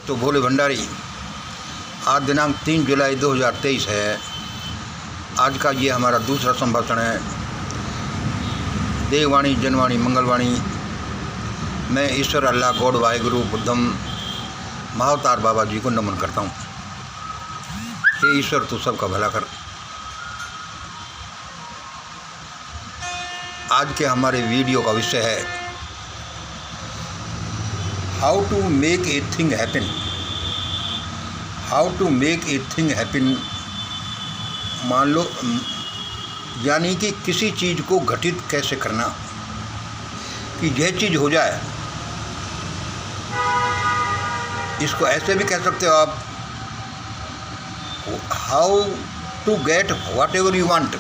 तो भोले भंडारी। आज दिनांक 3 जुलाई 2023 है। आज का ये हमारा दूसरा संभाषण है। देववाणी, जनवाणी, मंगलवाणी। मैं ईश्वर अल्लाह गॉड वाहिगुरु बुद्धम महाअवतार बाबा जी को नमन करता हूँ। हे ईश्वर, तू सबका भला कर। आज के हमारे वीडियो का विषय है how to make a thing happen. How to make a thing happen, मान लो, यानी कि किसी चीज़ को घटित कैसे करना कि यह चीज़ हो जाए। इसको ऐसे भी कह सकते हो आप, how to get whatever you want.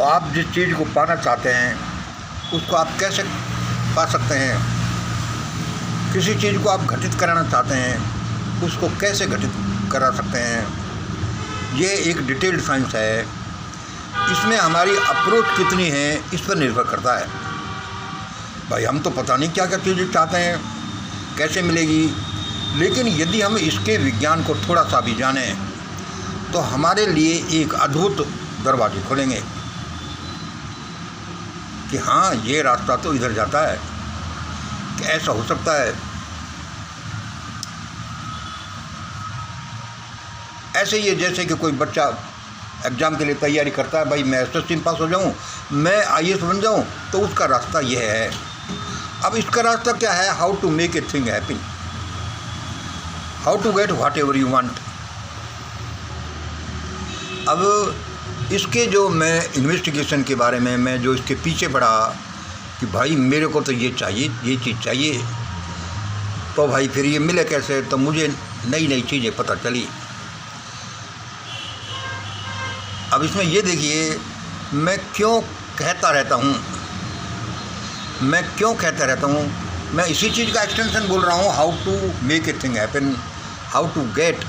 आप जिस चीज़ को पाना चाहते हैं उसको आप कैसे पा सकते हैं। किसी चीज़ को आप घटित कराना चाहते हैं उसको कैसे घटित करा सकते हैं। ये एक डिटेल्ड साइंस है। इसमें हमारी अप्रोच कितनी है इस पर निर्भर करता है। भाई हम तो पता नहीं क्या क्या चीज़ें चाहते हैं, कैसे मिलेगी, लेकिन यदि हम इसके विज्ञान को थोड़ा सा भी जानें तो हमारे लिए एक अद्भुत दरवाजे खुलेंगे कि हाँ, ये रास्ता तो इधर जाता है, कि ऐसा हो सकता है। ऐसे ही जैसे कि कोई बच्चा एग्ज़ाम के लिए तैयारी करता है, भाई मैं एसएससी में पास हो जाऊँ, मैं आईएएस बन जाऊँ, तो उसका रास्ता यह है। अब इसका रास्ता क्या है? How to make a thing happen, how to get whatever you want. अब इसके जो मैं इन्वेस्टिगेशन के बारे में मैं जो इसके पीछे पड़ा कि भाई मेरे को तो ये चाहिए, ये चीज़ चाहिए, तो भाई फिर ये मिले कैसे, तो मुझे नई नई चीज़ें पता चली। अब इसमें ये देखिए, मैं क्यों कहता रहता हूँ, मैं इसी चीज़ का एक्सटेंशन बोल रहा हूँ, how to make a thing happen, how to get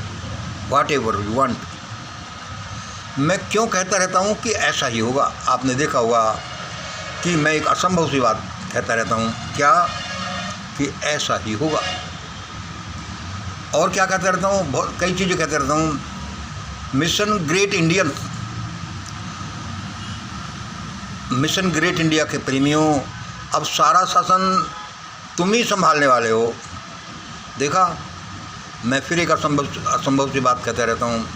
whatever you want. मैं क्यों कहता रहता हूँ कि ऐसा ही होगा। आपने देखा होगा कि मैं एक असंभव सी बात कहता रहता हूँ, क्या कि ऐसा ही होगा। और क्या कहता रहता हूँ, बहुत कई चीज़ें कहता रहता हूँ। मिशन ग्रेट इंडिया के प्रेमियों, अब सारा शासन तुम ही संभालने वाले हो। देखा, मैं फिर एक असंभव सी बात कहता रहता हूँ।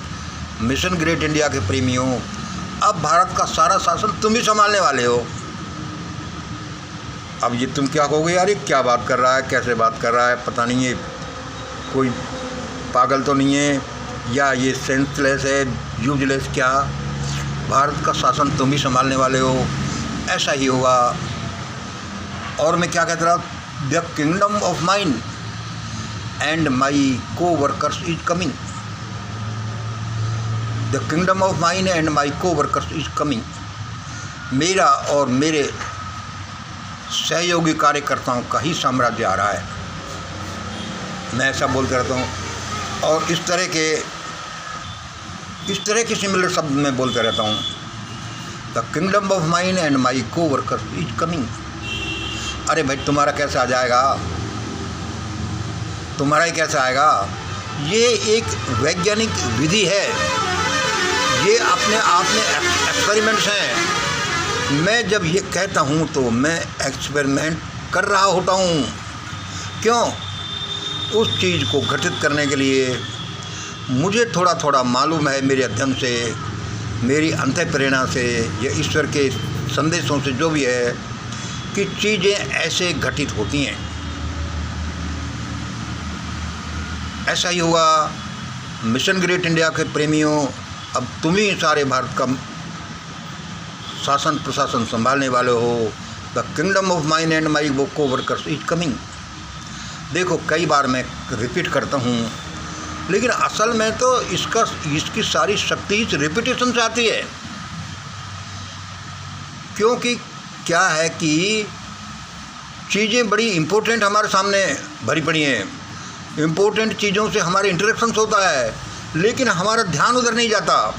मिशन ग्रेट इंडिया के प्रेमियों, अब भारत का सारा शासन तुम ही संभालने वाले हो। अब ये तुम क्या कहोगे, यार ये क्या बात कर रहा है, कैसे बात कर रहा है, पता नहीं, ये कोई पागल तो नहीं है, या ये सेंसलेस है, यूजलेस। क्या भारत का शासन तुम ही संभालने वाले हो, ऐसा ही होगा। और मैं क्या कहता रहा, the kingdom of mine and my coworkers is coming. The kingdom of mine and my coworkers is coming. मेरा और मेरे सहयोगी कार्यकर्ताओं का ही साम्राज्य आ रहा है। मैं ऐसा बोलते रहता हूँ और इस तरह के सिमिलर शब्द में बोलते रहता हूँ। The kingdom of mine and my coworkers is coming. अरे भाई, तुम्हारा कैसे आ जाएगा, तुम्हारा ही कैसे आएगा। ये एक वैज्ञानिक विधि है, ये अपने आप में एक्सपेरिमेंट्स हैं। मैं जब ये कहता हूँ तो मैं एक्सपेरिमेंट कर रहा होता हूँ। क्यों? उस चीज़ को घटित करने के लिए मुझे थोड़ा थोड़ा मालूम है, मेरे अध्ययन से, मेरी अंतःप्रेरणा से, या ईश्वर के संदेशों से, जो भी है, कि चीज़ें ऐसे घटित होती हैं। ऐसा ही हुआ। मिशन ग्रेट इंडिया के प्रेमियों, अब तुम ही सारे भारत का शासन प्रशासन संभालने वाले हो। The kingdom of mine and my coworkers is coming. देखो, कई बार मैं रिपीट करता हूँ, लेकिन असल में तो इसकी सारी शक्ति इस रिपीटेशन से आती है। क्योंकि क्या है कि चीज़ें बड़ी इम्पोर्टेंट हमारे सामने भरी पड़ी हैं। इम्पोर्टेंट चीज़ों से हमारे इंटरेक्शंस होता है, लेकिन हमारा ध्यान उधर नहीं जाता,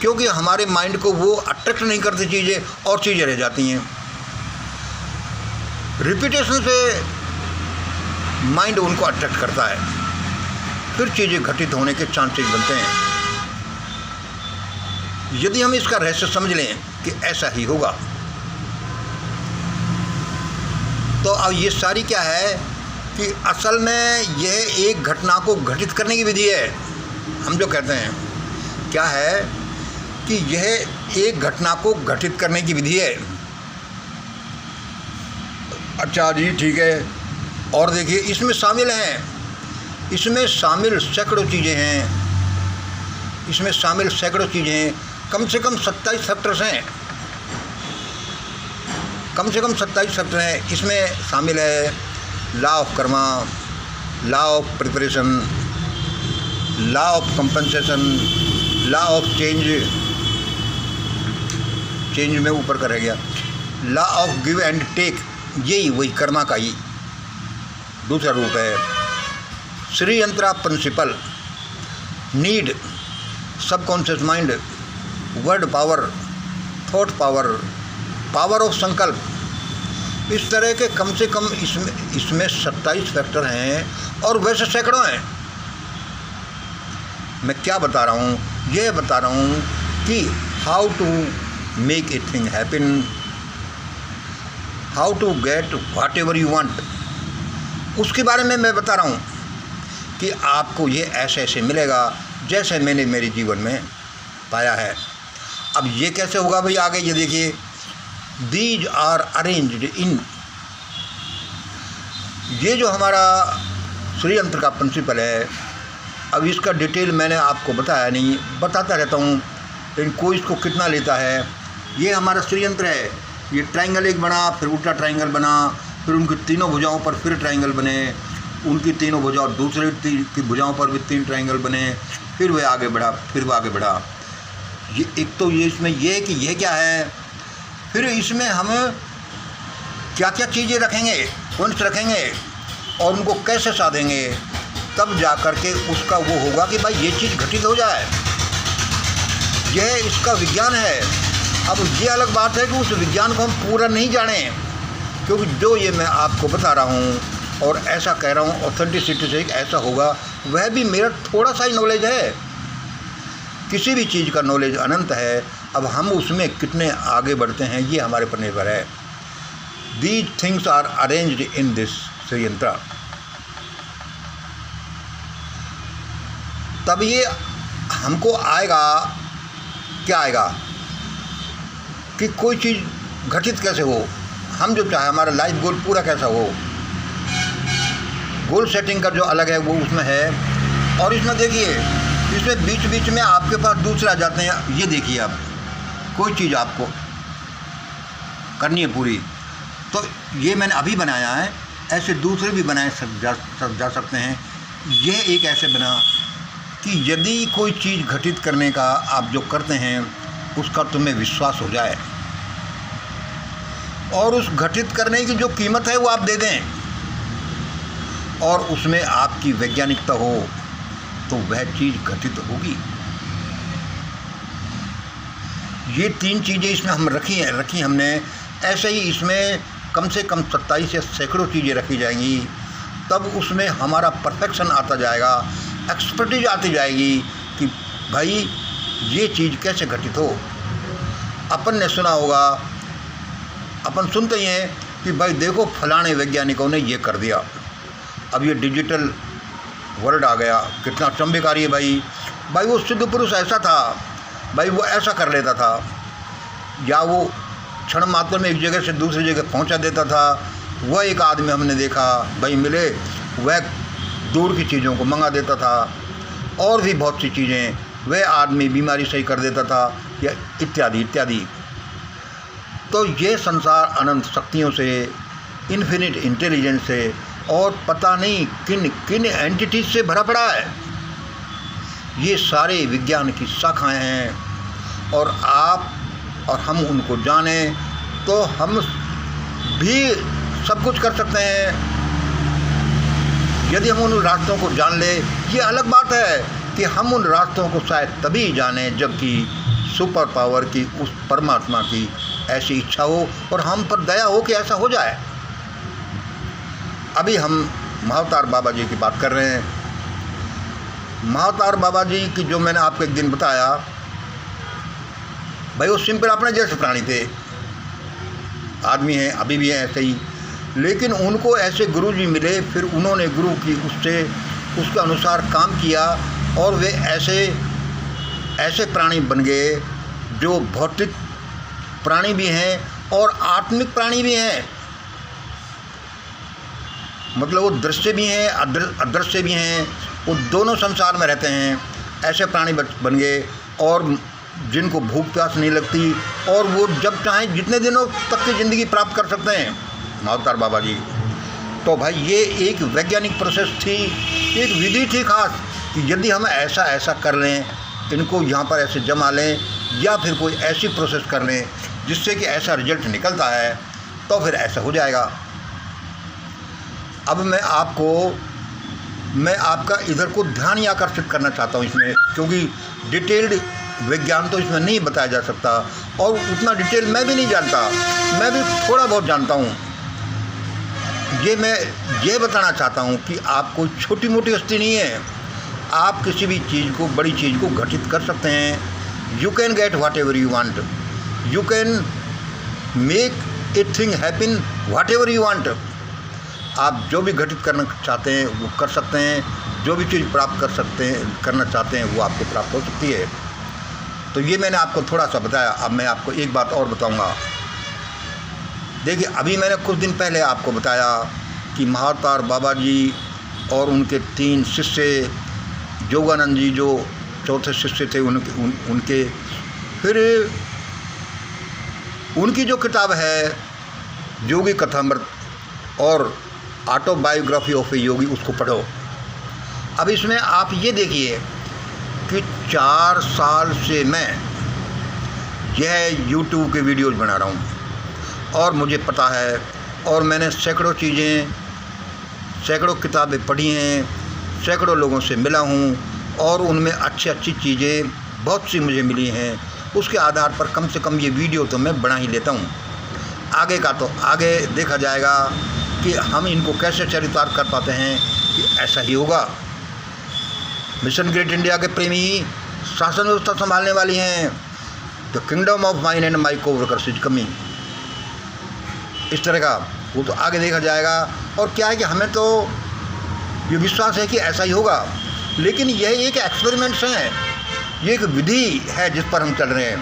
क्योंकि हमारे माइंड को वो अट्रैक्ट नहीं करती चीज़ें, और चीज़ें रह जाती हैं। रिपीटेशन से माइंड उनको अट्रैक्ट करता है, फिर चीज़ें घटित होने के चांसेस बनते हैं। यदि हम इसका रहस्य समझ लें कि ऐसा ही होगा, तो अब ये सारी क्या है कि असल में यह एक घटना को घटित करने की विधि है। हम जो कहते हैं क्या है कि यह एक घटना को घटित करने की विधि है। अच्छा जी, ठीक है। और देखिए इसमें शामिल हैं, इसमें शामिल सैकड़ों चीज़ें हैं, इसमें शामिल सैकड़ों चीज़ें हैं। कम से कम 27 फैक्टर्स हैं, कम से कम 27 फैक्टर हैं। इसमें शामिल है law of karma, law of preparation, law of compensation, law of change में ऊपर का रह गया, law of give and take, यही वही कर्मा का ही दूसरा रूप है। Shriyantra principle, need, subconscious mind, word power, thought power, power of sankalp, इस तरह के कम से कम इसमें 27 फैक्टर हैं और वैसे सैकड़ों हैं। मैं क्या बता रहा हूँ, यह बता रहा हूँ कि how to make a thing happen, how to get whatever you want, उसके बारे में मैं बता रहा हूँ कि आपको ये ऐसे ऐसे मिलेगा जैसे मैंने मेरे जीवन में पाया है। अब ये कैसे होगा भाई, आगे ये देखिए, दीज आर अरेंज्ड इन, ये जो हमारा श्रीयंत्र का प्रिंसिपल है, अब इसका डिटेल मैंने आपको बताया नहीं, बताता रहता हूँ, लेकिन कोई इसको कितना लेता है। ये हमारा श्रीयंत्र है, ये ट्रायंगल एक बना, फिर उल्टा ट्रायंगल बना, फिर उनकी तीनों भुजाओं पर फिर ट्रायंगल बने, उनकी तीनों भुजाओं दूसरे की भुजाओं पर भी 3 ट्रायंगल बने, फिर वह आगे बढ़ा, फिर वह आगे बढ़ा। ये एक तो ये इसमें ये कि ये क्या है, फिर इसमें हम क्या क्या चीज़ें रखेंगे, पॉइंट्स रखेंगे और उनको कैसे साधेंगे, तब जा कर के उसका वो होगा कि भाई ये चीज़ घटित हो जाए। यह इसका विज्ञान है। अब ये अलग बात है कि उस विज्ञान को हम पूरा नहीं जानें, क्योंकि जो ये मैं आपको बता रहा हूँ और ऐसा कह रहा हूँ ऑथेंटिसिटी से ऐसा होगा, वह भी मेरा थोड़ा सा ही नॉलेज है। किसी भी चीज़ का नॉलेज अनंत है, अब हम उसमें कितने आगे बढ़ते हैं ये हमारे पर निर्भर है। These things are arranged in this Shriyantra. तब ये हमको आएगा, क्या आएगा कि कोई चीज़ घटित कैसे हो, हम जो चाहे हमारा लाइफ गोल पूरा कैसा हो। गोल सेटिंग का जो अलग है वो उसमें है। और इसमें देखिए, इसमें बीच बीच में आपके पास दूसरे आ जाते हैं। ये देखिए, आप कोई चीज़ आपको करनी है पूरी, तो ये मैंने अभी बनाया है, ऐसे दूसरे भी बनाए जा सकते हैं। ये एक ऐसे बना कि यदि कोई चीज़ घटित करने का आप जो करते हैं उसका तुम्हें विश्वास हो जाए और उस घटित करने की जो कीमत है वो आप दे दें और उसमें आपकी वैज्ञानिकता हो, तो वह चीज़ घटित होगी। ये 3 चीज़ें इसमें हम रखी हमने। ऐसे ही इसमें कम से कम 27 या सैकड़ों चीज़ें रखी जाएंगी, तब उसमें हमारा परफेक्शन आता जाएगा, एक्सपर्टीज आती जाएगी कि भाई ये चीज़ कैसे घटित हो। अपन ने सुना होगा, अपन सुनते ही हैं कि भाई देखो फलाने वैज्ञानिकों ने ये कर दिया। अब ये डिजिटल वर्ल्ड आ गया, कितना चंबेकारी है भाई। वो सिद्ध पुरुष ऐसा था भाई, वो ऐसा कर लेता था, या वो क्षण मात्र में एक जगह से दूसरी जगह पहुंचा देता था। वह एक आदमी हमने देखा भाई मिले, वह दूर की चीज़ों को मंगा देता था, और भी बहुत सी चीज़ें, वह आदमी बीमारी सही कर देता था, या इत्यादि इत्यादि। तो ये संसार अनंत शक्तियों से, इन्फिनिट इंटेलिजेंस से और पता नहीं किन किन एंटिटीज से भरा पड़ा है। ये सारे विज्ञान की शाखाएं हैं और आप और हम उनको जानें तो हम भी सब कुछ कर सकते हैं। यदि हम उन रास्तों को जान ले, ये अलग बात है कि हम उन रास्तों को शायद तभी जानें जबकि सुपर पावर की, उस परमात्मा की ऐसी इच्छा हो और हम पर दया हो कि ऐसा हो जाए। अभी हम महाअवतार बाबा जी की बात कर रहे हैं। महाअवतार बाबा जी की जो मैंने आपको एक दिन बताया, भाई वो सिंपल अपने जैसे प्राणी थे, आदमी हैं, अभी भी हैं ऐसे ही, लेकिन उनको ऐसे गुरु जी मिले, फिर उन्होंने गुरु की उसके अनुसार काम किया और वे ऐसे प्राणी बन गए जो भौतिक प्राणी भी हैं और आत्मिक प्राणी भी हैं। मतलब वो दृश्य भी हैं, अदृश्य भी हैं, वो दोनों संसार में रहते हैं। ऐसे प्राणी बन गए और जिनको भूख प्यास नहीं लगती और वो जब चाहें जितने दिनों तक की ज़िंदगी प्राप्त कर सकते हैं, महाअवतार बाबा जी। तो भाई ये एक वैज्ञानिक प्रोसेस थी, एक विधि थी खास कि यदि हम ऐसा कर लें, इनको यहाँ पर ऐसे जमा लें या फिर कोई ऐसी प्रोसेस कर लें जिससे कि ऐसा रिजल्ट निकलता है, तो फिर ऐसा हो जाएगा। अब मैं आपका इधर को ध्यान ही आकर्षित करना चाहता हूँ इसमें, क्योंकि डिटेल्ड विज्ञान तो इसमें नहीं बताया जा सकता और उतना डिटेल मैं भी नहीं जानता, मैं भी थोड़ा बहुत जानता हूँ। मैं ये बताना चाहता हूँ कि आप कोई छोटी मोटी हस्ती नहीं है, आप किसी भी चीज़ को, बड़ी चीज़ को घटित कर सकते हैं। You can get whatever you want, you can make a thing happen what ever you want. आप जो भी घटित करना चाहते हैं वो कर सकते हैं, जो भी चीज़ प्राप्त करना चाहते हैं वो आपको प्राप्त हो सकती है। तो ये मैंने आपको थोड़ा सा बताया। अब मैं आपको एक बात और बताऊंगा। देखिए, अभी मैंने कुछ दिन पहले आपको बताया कि महाअवतार बाबा जी और उनके 3 शिष्य, योगानंद जी जो चौथे शिष्य थे, उनके फिर उनकी जो किताब है योगी कथामृत और ऑटोबायोग्राफी ऑफ ए योगी, उसको पढ़ो। अब इसमें आप ये देखिए कि 4 साल से मैं यह YouTube के वीडियोज़ बना रहा हूँ और मुझे पता है, और मैंने सैकड़ों किताबें पढ़ी हैं, सैकड़ों लोगों से मिला हूँ और उनमें अच्छी चीज़ें बहुत सी मुझे मिली हैं। उसके आधार पर कम से कम ये वीडियो तो मैं बना ही लेता हूँ। आगे का तो आगे देखा जाएगा कि हम इनको कैसे चरितार्थ कर पाते हैं कि ऐसा ही होगा। मिशन ग्रेट इंडिया के प्रेमी शासन व्यवस्था संभालने वाली हैं। The kingdom of mine and my coworkers is coming, इस तरह का वो तो आगे देखा जाएगा। और क्या है कि हमें तो ये विश्वास है कि ऐसा ही होगा, लेकिन यह एक एक्सपेरिमेंट्स हैं, ये एक विधि है जिस पर हम चल रहे हैं।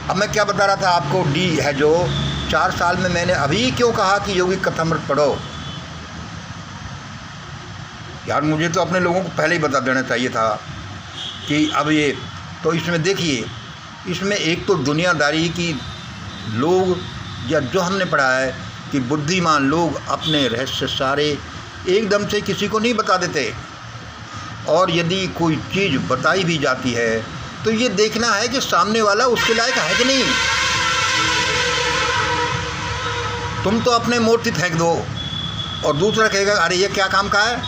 अब मैं क्या बता रहा था आपको, डी है जो 4 साल में मैंने अभी क्यों कहा कि योगी कथामृत पढ़ो। यार मुझे तो अपने लोगों को पहले ही बता देना चाहिए था कि अब ये तो इसमें देखिए, इसमें एक तो दुनियादारी की लोग, या जो हमने पढ़ा है कि बुद्धिमान लोग अपने रहस्य सारे एकदम से किसी को नहीं बता देते, और यदि कोई चीज़ बताई भी जाती है तो ये देखना है कि सामने वाला उसके लायक है कि नहीं। तुम तो अपने मूर्ति फेंक दो और दूसरा कहेगा अरे ये क्या काम का है,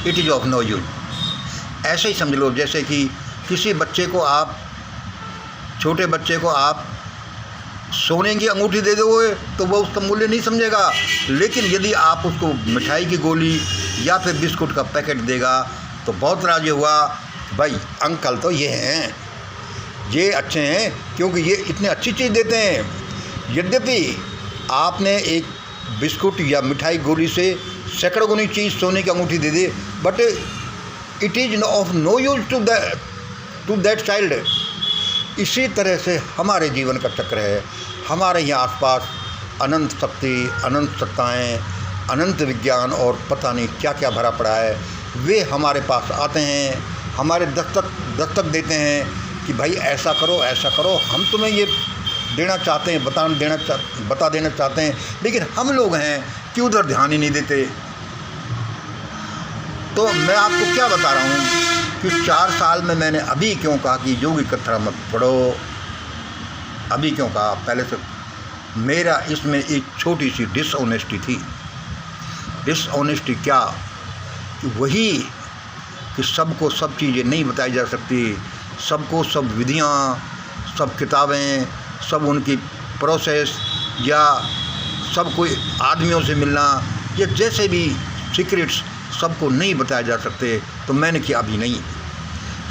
it is of no use. ऐसे ही समझ लो जैसे कि किसी बच्चे को आप, छोटे बच्चे को आप सोने की अंगूठी दे दोगे तो वो उसका मूल्य नहीं समझेगा, लेकिन यदि आप उसको मिठाई की गोली या फिर बिस्कुट का पैकेट देगा तो बहुत राजी हुआ, भाई अंकल तो ये हैं, ये अच्छे हैं क्योंकि ये इतनी अच्छी चीज़ देते हैं। यद्यपि आपने एक बिस्कुट या मिठाई गोली से सैकड़ों गुनी चीज़ सोने की अंगूठी दे दी, but it is of no use to that child. इसी तरह से हमारे जीवन का चक्र है। हमारे यहाँ आसपास अनंत शक्ति, अनंत सत्ताएँ, अनंत विज्ञान और पता नहीं क्या क्या भरा पड़ा है। वे हमारे पास आते हैं, हमारे दस्तक देते हैं कि भाई ऐसा करो, हम तुम्हें ये देना चाहते हैं, बता देना चाहते हैं, लेकिन हम लोग हैं कि उधर ध्यान ही नहीं देते। तो मैं आपको क्या बता रहा हूँ कि 4 साल में मैंने अभी क्यों कहा कि योगी कथामृत पढ़ो, अभी क्यों कहा, पहले से मेरा इसमें एक छोटी सी डिसऑनेस्टी थी। डिसऑनेस्टी क्या कि वही कि सबको सब चीज़ें नहीं बताई जा सकती, सबको सब विधियाँ, सब किताबें, सब उनकी प्रोसेस, या सब कोई आदमियों से मिलना ये जैसे भी सीक्रेट्स सबको नहीं बताया जा सकते, तो मैंने किया अभी नहीं।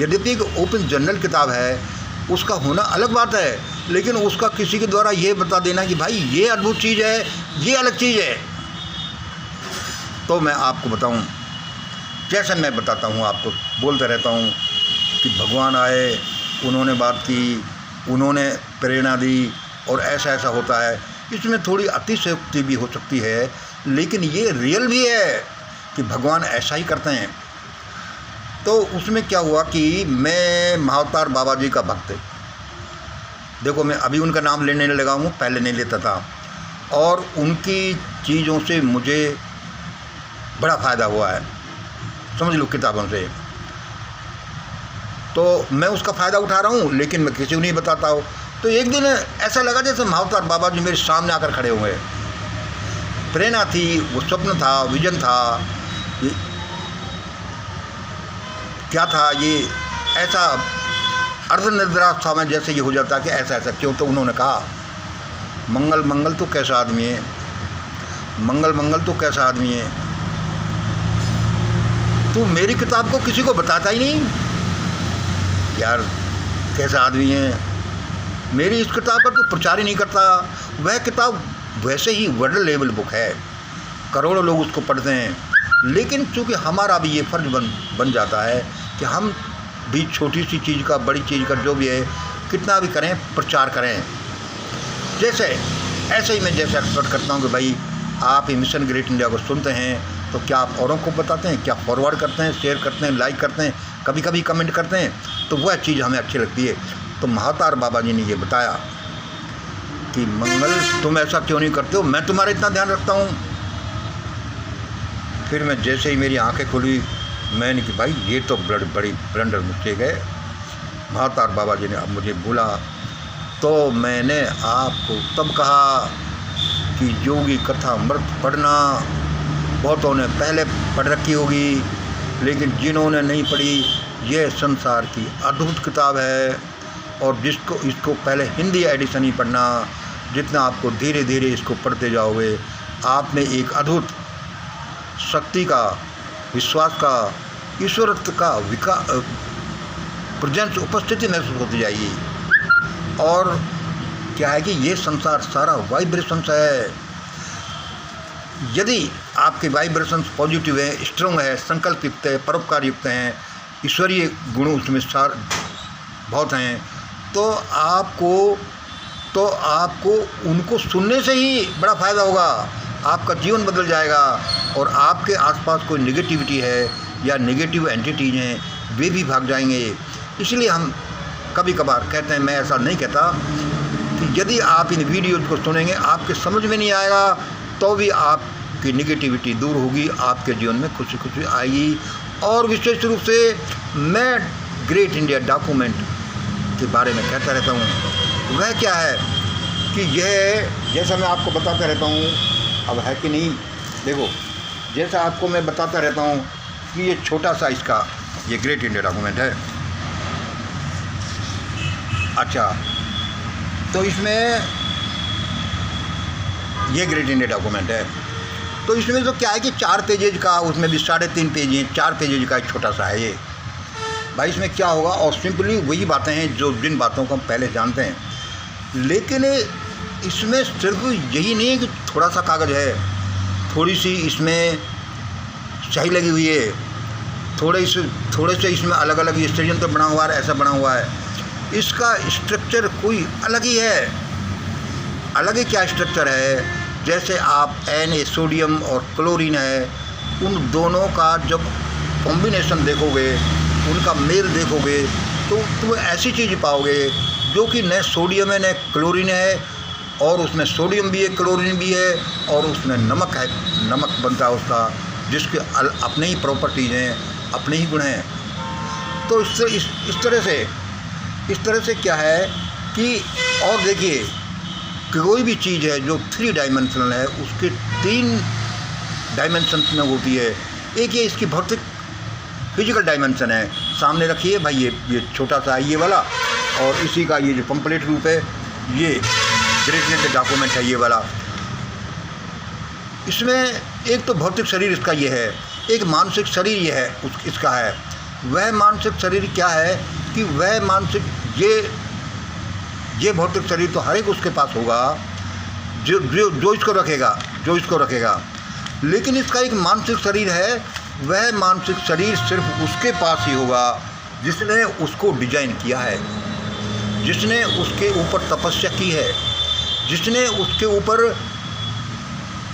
यद्यपि एक ओपन जर्नल किताब है, उसका होना अलग बात है, लेकिन उसका किसी के द्वारा ये बता देना कि भाई ये अद्भुत चीज़ है, ये अलग चीज़ है, तो मैं आपको बताऊं, जैसे मैं बताता हूं, आपको बोलते रहता हूं कि भगवान आए, उन्होंने बात की, उन्होंने प्रेरणा दी और ऐसा ऐसा होता है। इसमें थोड़ी अतिशयोक्ति भी हो सकती है, लेकिन ये रियल भी है कि भगवान ऐसा ही करते हैं। तो उसमें क्या हुआ कि मैं महाअवतार बाबा जी का भक्त, देखो मैं अभी उनका नाम लेने लगा हूँ, पहले नहीं लेता था, और उनकी चीज़ों से मुझे बड़ा फ़ायदा हुआ है, समझ लो, किताबों से। तो मैं उसका फ़ायदा उठा रहा हूँ, लेकिन मैं किसी को नहीं बताता हूँ। तो एक दिन ऐसा लगा जैसे महाअवतार बाबा जी मेरे सामने आकर खड़े हुए। प्रेरणा थी, वो स्वप्न था, विजन था, ये क्या था, ये ऐसा अर्धनिद्रावस्था में जैसे ये हो जाता कि ऐसा ऐसा क्यों। तो उन्होंने कहा, मंगल मंगल तो कैसा आदमी है, मंगल मंगल तो कैसा आदमी है, तू मेरी किताब को किसी को बताता ही नहीं यार, कैसा आदमी है, मेरी इस किताब पर तो प्रचार ही नहीं करता। वह किताब वैसे ही वर्ल्ड लेवल बुक है, करोड़ों लोग उसको पढ़ते हैं, लेकिन चूँकि हमारा भी ये फ़र्ज बन जाता है कि हम भी छोटी सी चीज़ का, बड़ी चीज़ का, जो भी है, कितना भी करें, प्रचार करें। जैसे ऐसे ही मैं जैसे एक्सपेक्ट करता हूँ कि भाई आप ये मिशन ग्रेट इंडिया को सुनते हैं, तो क्या आप औरों को बताते हैं, क्या फॉरवर्ड करते हैं, शेयर करते हैं, लाइक करते हैं, कभी कभी कमेंट करते हैं, तो वह चीज़ हमें अच्छी लगती है। तो महाअवतार बाबा जी ने ये बताया कि मंगल तुम ऐसा क्यों नहीं करते हो, मैं तुम्हारा इतना ध्यान रखता हूँ। फिर मैं जैसे ही मेरी आंखें खुली, मैंने कि भाई ये तो बड़ी ब्लंडर मिस्टेक है। महाअवतार बाबा जी ने अब मुझे बोला, तो मैंने आपको तब कहा कि योगी कथा अमृत पढ़ना, बहुतों ने पहले पढ़ रखी होगी, लेकिन जिन्होंने नहीं पढ़ी, यह संसार की अद्भुत किताब है। और इसको पहले हिंदी एडिशन ही पढ़ना, जितना आपको धीरे धीरे इसको पढ़ते जाओगे, आप में एक अद्भुत शक्ति का, विश्वास का, ईश्वरत्व का प्रेजेंस, उपस्थिति महसूस होती जाएगी। और क्या है कि ये संसार सारा वाइब्रेशंस है। यदि आपके वाइब्रेशंस पॉजिटिव है, स्ट्रॉन्ग है, संकल्प युक्त है, परोपकार युक्त हैं, ईश्वरीय गुण उसमें बहुत हैं, तो आपको उनको सुनने से ही बड़ा फ़ायदा होगा, आपका जीवन बदल जाएगा। और आपके आसपास कोई नेगेटिविटी है या नेगेटिव एंटिटीज हैं, वे भी भाग जाएंगे। इसलिए हम कभी कभार कहते हैं, मैं ऐसा नहीं कहता, कि यदि आप इन वीडियोज़ को सुनेंगे, आपके समझ में नहीं आएगा, तो भी आपकी नेगेटिविटी दूर होगी, आपके जीवन में खुशी खुशी आएगी। और विशेष रूप से मैं ग्रेट इंडिया डॉक्यूमेंट के बारे में कहता रहता हूँ। वह क्या है कि यह, जैसा मैं आपको बताता रहता हूँ, अब है कि नहीं, देखो जैसा आपको मैं बताता रहता हूँ कि ये छोटा सा इसका ये ग्रेट इंडिया डॉक्यूमेंट है। अच्छा, तो इसमें ये ग्रेट इंडिया डॉक्यूमेंट है, तो इसमें तो क्या है कि 4 पेजेज का, उसमें भी 3.5 पेज, 4 पेजेज का एक छोटा सा है ये। भाई इसमें क्या होगा, और सिंपली वही बातें हैं जो जिन बातों को हम पहले जानते हैं, लेकिन इसमें सिर्फ यही नहीं है कि थोड़ा सा कागज़ है, थोड़ी सी इसमें स्याही लगी हुई है, थोड़े से इसमें अलग अलग षड्यंत्र बना हुआ है, ऐसा बना हुआ है। इसका स्ट्रक्चर कोई अलग ही है। अलग ही क्या स्ट्रक्चर है, जैसे आप Na सोडियम और क्लोरीन है, उन दोनों का जब कॉम्बिनेशन देखोगे, उनका मेल देखोगे, तो तुम ऐसी चीज़ पाओगे जो कि न सोडियम है न क्लोरीन है, और उसमें सोडियम भी है, क्लोरीन भी है, और उसमें नमक है, नमक बनता है उसका, जिसके अपने ही प्रॉपर्टीज़ हैं, अपने ही गुण हैं। तो इस तरह से क्या है कि, और देखिए कोई भी चीज़ है जो 3 डायमेंशनल है, उसके 3 डायमेंशन में होती है। एक ये इसकी भौतिक फिजिकल डायमेंशन है, सामने रखिए भाई, ये छोटा सा है ये वाला, और इसी का ये जो कंप्लीट रूप है, ये ग्रेट इंडिया डॉक्यूमेंट है ये वाला। इसमें एक तो भौतिक शरीर इसका ये है, एक मानसिक शरीर ये है इसका है। वह मानसिक शरीर क्या है कि वह मानसिक ये भौतिक शरीर तो हर एक उसके पास होगा जो इसको रखेगा, लेकिन इसका एक मानसिक शरीर है। वह मानसिक शरीर सिर्फ उसके पास ही होगा जिसने उसको डिजाइन किया है, जिसने उसके ऊपर तपस्या की है, जिसने उसके ऊपर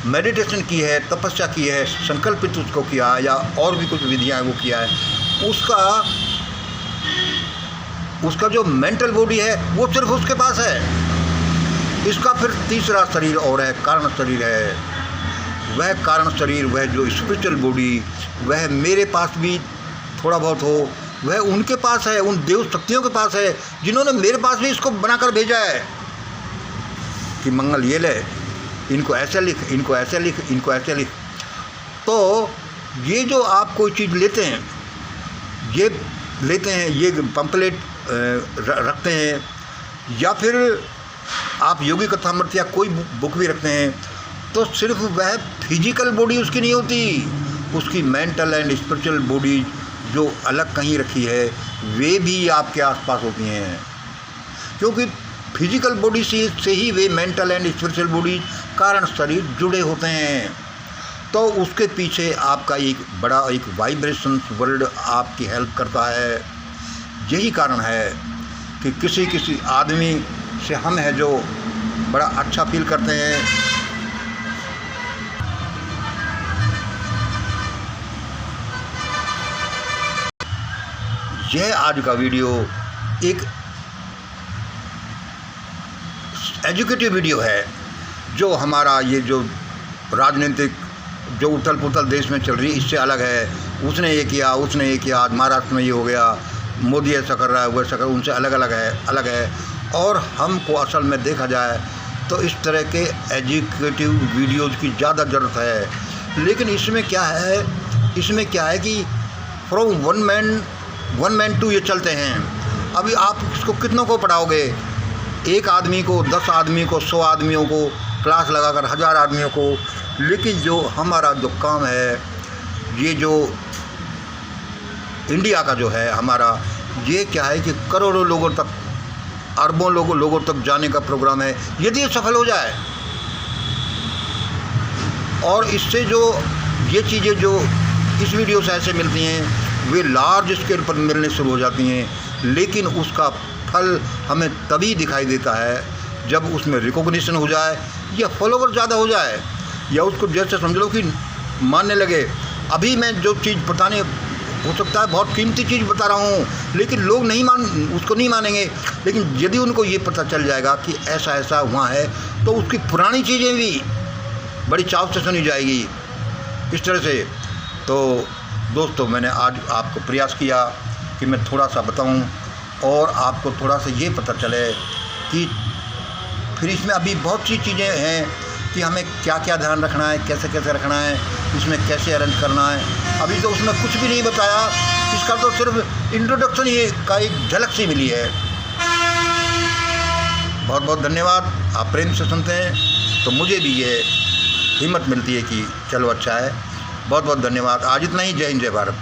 मेडिटेशन की है, तपस्या की है, संकल्पित उसको किया है, या और भी कुछ विधियां वो किया है। उसका जो मेंटल बॉडी है वो सिर्फ उसके पास है। इसका फिर तीसरा शरीर और है, कारण शरीर है। वह कारण शरीर, वह जो स्पिरिचुअल बॉडी, वह मेरे पास भी थोड़ा बहुत हो, वह उनके पास है, उन देव शक्तियों के पास है जिन्होंने मेरे पास भी इसको बनाकर भेजा है कि मंगल ये ले, इनको ऐसे लिख, इनको ऐसे लिख, इनको ऐसे लिख। तो ये जो आप कोई चीज़ लेते हैं, ये पंपलेट रखते हैं, या फिर आप योगी कथामृत या कोई बुक भी रखते हैं, तो सिर्फ वह फिजिकल बॉडी उसकी नहीं होती, उसकी मेंटल एंड स्पिरिचुअल बॉडी जो अलग कहीं रखी है वे भी आपके आसपास होती हैं, क्योंकि फिजिकल बॉडी से ही वे मेंटल एंड स्पिरिचुअल बॉडी कारण शरीर जुड़े होते हैं। तो उसके पीछे आपका एक बड़ा एक वाइब्रेशन वर्ल्ड आपकी हेल्प करता है। यही कारण है कि किसी आदमी से हम है जो बड़ा अच्छा फील करते हैं। यह आज का वीडियो एक एजुकेटिव वीडियो है। जो हमारा ये जो राजनीतिक जो उथल पुथल देश में चल रही है इससे अलग है। उसने ये किया, उसने ये किया, आज महाराष्ट्र में ये हो गया, मोदी ऐसा कर रहा है, वो ऐसा कर, उनसे अलग है। और हमको असल में देखा जाए तो इस तरह के एजुकेटिव वीडियोज़ की ज़्यादा ज़रूरत है। लेकिन इसमें क्या है कि फ्रॉम वन मैन टू ये चलते हैं। अभी आप इसको कितनों को पढ़ाओगे? एक आदमी को, 10 आदमी को, 100 आदमियों को क्लास लगाकर, 1000 आदमियों को। लेकिन जो हमारा जो काम है, ये जो इंडिया का जो है हमारा, ये क्या है कि करोड़ों लोगों तक, अरबों लोगों तक जाने का प्रोग्राम है। यदि ये सफल हो जाए और इससे जो ये चीज़ें जो इस वीडियो से ऐसे मिलती हैं वे लार्ज स्केल पर मिलने शुरू हो जाती हैं। लेकिन उसका फल हमें तभी दिखाई देता है जब उसमें रिकॉग्निशन हो जाए, या फॉलोवर ज़्यादा हो जाए, या उसको जैसे समझ लो कि मानने लगे। अभी मैं जो चीज़ बताने, हो सकता है बहुत कीमती चीज़ बता रहा हूँ, लेकिन लोग उसको नहीं मानेंगे। लेकिन यदि उनको ये पता चल जाएगा कि ऐसा ऐसा वहाँ है, तो उसकी पुरानी चीज़ें भी बड़ी चाव से सुनी जाएगी इस तरह से। तो दोस्तों, मैंने आज आपको प्रयास किया कि मैं थोड़ा सा बताऊं और आपको थोड़ा सा ये पता चले कि फिर इसमें अभी बहुत सी चीज़ें हैं कि हमें क्या क्या ध्यान रखना है, कैसे कैसे रखना है, इसमें कैसे अरेंज करना है। अभी तो उसमें कुछ भी नहीं बताया, इसका तो सिर्फ इंट्रोडक्शन ही का एक झलक सी मिली है। बहुत बहुत धन्यवाद। आप प्रेम से सुनते हैं तो मुझे भी ये हिम्मत मिलती है कि चलो अच्छा है। बहुत बहुत धन्यवाद। आज इतना ही। जय हिंद, जय भारत।